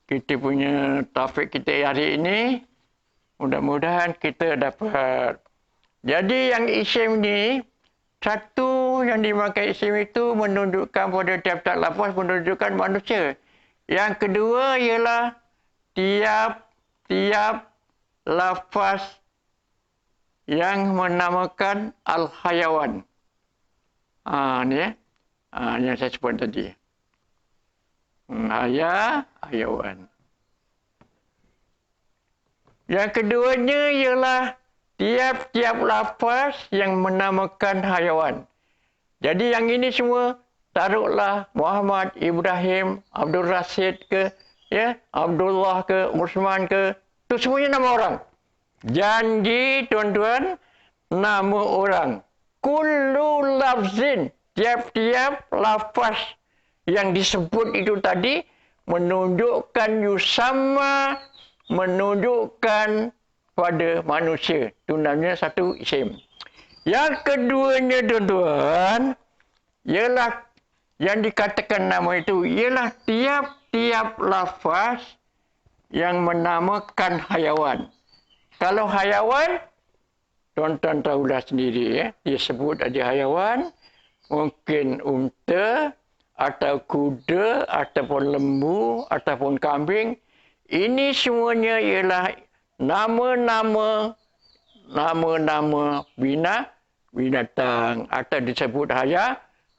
kita punya topik kita hari ini. Mudah-mudahan kita dapat. Jadi yang isim ni, satu yang dimakai isim itu menunjukkan pada tiap-tiap lafaz menunjukkan manusia. Yang kedua ialah tiap-tiap lafaz yang menamakan al-hayawan. Ni ya. Yang saya sebut tadi. Hayawan. Yang keduanya ialah tiap-tiap lafaz yang menamakan hayawan. Jadi yang ini semua taruhlah Muhammad, Ibrahim, Abdul Rashid ke, ya, Abdullah ke, Usman ke, itu semuanya nama orang. Janji tuan-tuan, nama orang. Kullu lafzin, tiap-tiap lafaz yang disebut itu tadi menunjukkan yusamma, menunjukkan pada manusia. Itu namanya satu isim. Yang keduanya tuan-tuan, ialah yang dikatakan nama itu ialah tiap-tiap lafaz yang menamakan hayawan. Kalau hayawan, tuan-tuan tahulah sendiri ya, dia sebut ada hayawan, mungkin unta, atau kuda, ataupun lembu, ataupun kambing. Ini semuanya ialah nama-nama binatang atau disebut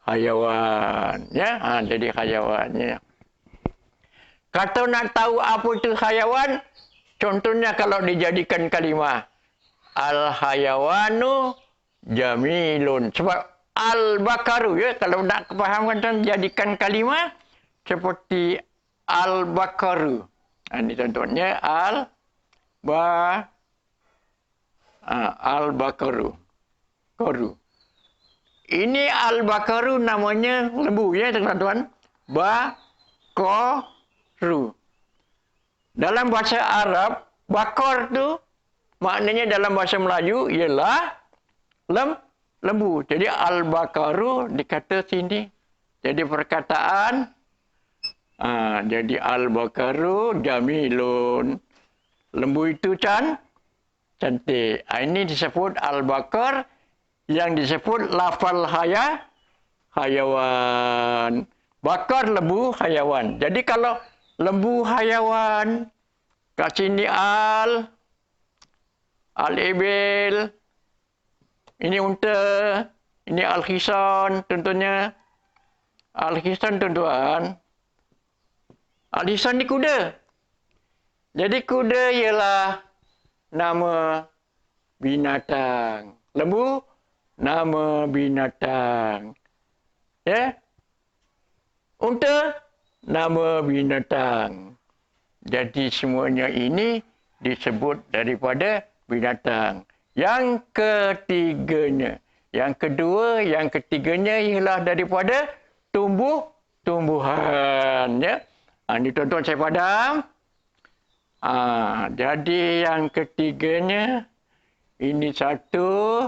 hayawan. Ya, jadi hayawannya. Kalau nak tahu apa itu hayawan, contohnya kalau dijadikan kalimah al-hayawanu jamilun. Sebab al-bakaru, ya, kalau nak kepahamkan tuan jadikan kalimah seperti al-bakaru. Ini contohnya al-bakaru. Ini al-bakaru namanya lembu, ya teman-teman. Bakaru. Dalam bahasa Arab, bakar tu maknanya dalam bahasa Melayu ialah lembu. Jadi al-bakaru dikata sini. Jadi perkataan jadi al-bakaru jamilun. Lembu itu cantik. Ini disebut al-bakar, yang disebut lafal hayawan. Bakar lembu hayawan. Jadi kalau lembu hayawan, kat sini al-ibil, ini unta, ini al-khisan, tentunya. Al-khisan, tuan-tuan. Al-khisan ni kuda. Jadi kuda ialah nama binatang. Lembu, nama binatang. Ya? Unta, nama binatang. Jadi semuanya ini disebut daripada binatang. Yang ketiganya. Yang kedua, yang ketiganya ialah daripada tumbuhan. Ya? Ini tuan-tuan saya padam. Jadi yang ketiganya, ini satu,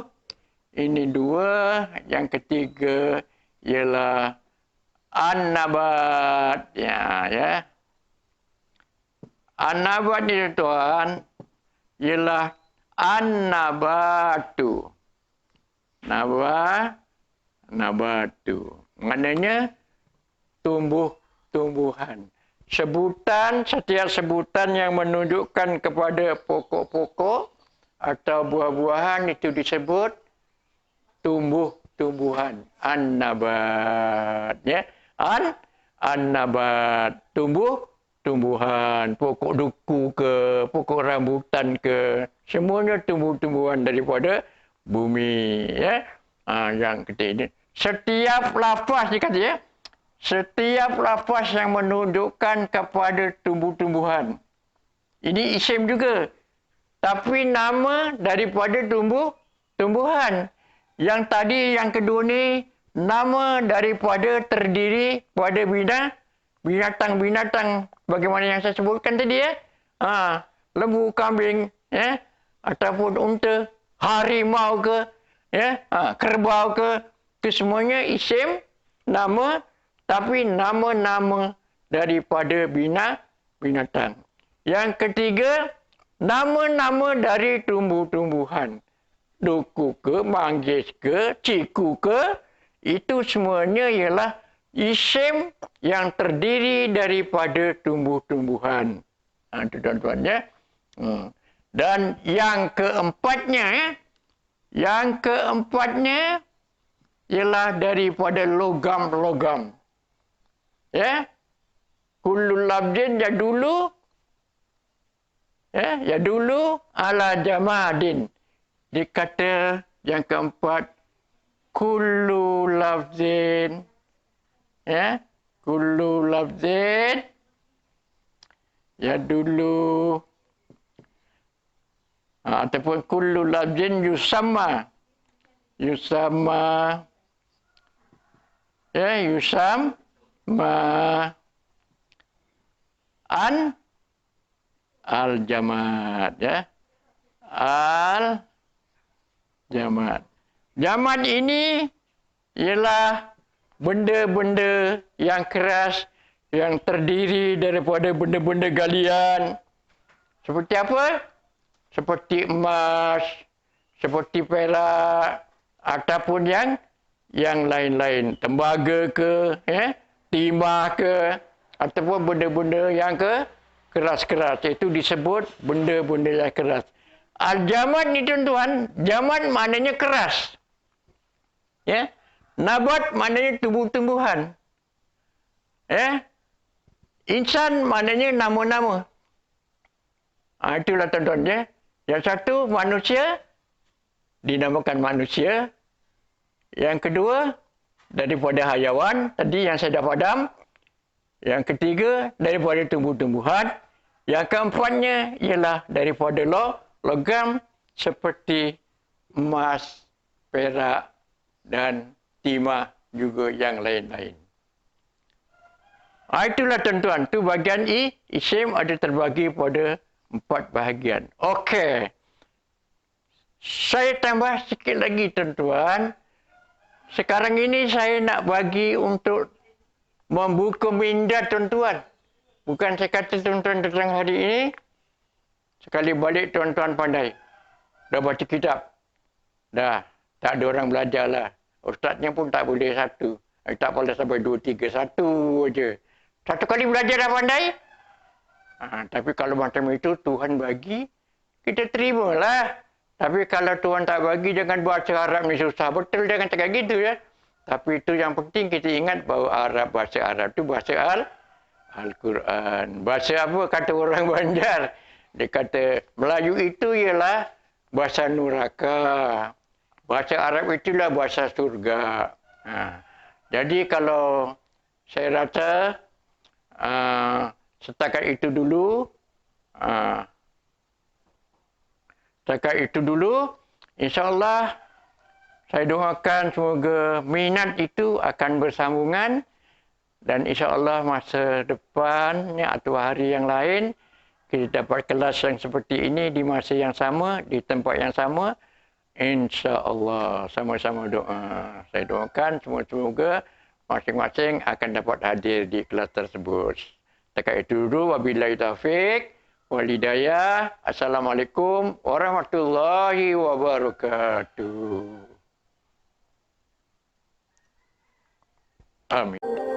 ini dua. Yang ketiga ialah an-nabat. Ya. An-nabat ni tuan, ialah an-nabatu. Nabatu. Maknanya tumbuhan. Setiap sebutan yang menunjukkan kepada pokok-pokok atau buah-buahan itu disebut tumbuhan. An-nabat. Ya. An-nabat. Tumbuhan. Pokok duku ke, pokok rambutan ke. Semuanya tumbuhan daripada bumi. Ya. Yang ketiga. Setiap lafaz dikata ya. Setiap lafaz yang menunjukkan kepada tumbuhan. Ini isim juga. Tapi nama daripada tumbuhan. Yang tadi, yang kedua ni, nama daripada terdiri pada binatang-binatang. Bagaimana yang saya sebutkan tadi ya. Lembu, kambing, ya, ataupun unta, harimau ke, ya, kerbau ke. Itu semuanya isim, nama. Tapi nama-nama daripada binatang. Yang ketiga, nama-nama dari tumbuh-tumbuhan. Duku ke, manggis ke, ciku ke, itu semuanya ialah isim yang terdiri daripada tumbuh-tumbuhan. Itu tuan-tuan ya. Dan yang keempatnya ialah daripada logam-logam. Ya. Kullu labdin ya dulu ala jamadin. Dikata yang keempat, kullu lafzin. Ya, kullu lafzin. Ya dulu. Ataupun kullu lafzin yusamma. Ya, yusamma. Al-jamad. Ya. Jamad. Jamad ini ialah benda-benda yang keras yang terdiri daripada benda-benda galian. Seperti apa? Seperti emas, seperti perak, ataupun yang lain-lain. Tembaga ke, timah ke, ataupun benda-benda yang keras-keras. Itu disebut benda-benda yang keras. Al-jamad ni tuan-tuan, jamad maknanya keras. Ya. Nabat maknanya tumbuh-tumbuhan. Ya. Insan maknanya nama-nama. Itulah tuan-tuan ya. Yang satu manusia dinamakan manusia. Yang kedua daripada hayawan tadi yang saya dah padam. Yang ketiga daripada tumbuh-tumbuhan. Yang keempatnya ialah daripada logam seperti emas, perak dan timah juga yang lain-lain. Itulah tuan-tuan, tu bahagian isim ada terbagi pada 4 bahagian. Okey. Saya tambah sikit lagi tuan-tuan. Sekarang ini saya nak bagi untuk membuka minda tuan-tuan. Bukan saya kata tuan-tuan datang hari ini, sekali balik tuan-tuan pandai. Dah baca kitab. Dah. Tak ada orang belajar lah. Ustaznya pun tak boleh satu. Tak boleh sampai 2, 3. Satu je. Satu kali belajar dah pandai. Tapi kalau macam itu Tuhan bagi, kita terimalah. Tapi kalau Tuhan tak bagi, jangan bahasa Arab ni susah. Betul jangan cakap gitu ya. Tapi itu yang penting kita ingat bahawa bahasa Arab itu bahasa Al-Quran. Bahasa apa kata orang Banjar? Dia kata Melayu itu ialah bahasa neraka. Bahasa Arab itulah bahasa surga. Jadi kalau saya rasa setakat itu dulu. InsyaAllah saya doakan semoga minat itu akan bersambungan. Dan insyaAllah masa depan atau hari yang lain kita dapat kelas yang seperti ini di masa yang sama, di tempat yang sama. InsyaAllah sama-sama doa. Saya doakan semoga masing-masing akan dapat hadir di kelas tersebut. Setakat itu dulu. Wabillahi taufiq wal hidayah. Assalamualaikum warahmatullahi wabarakatuh. Amin.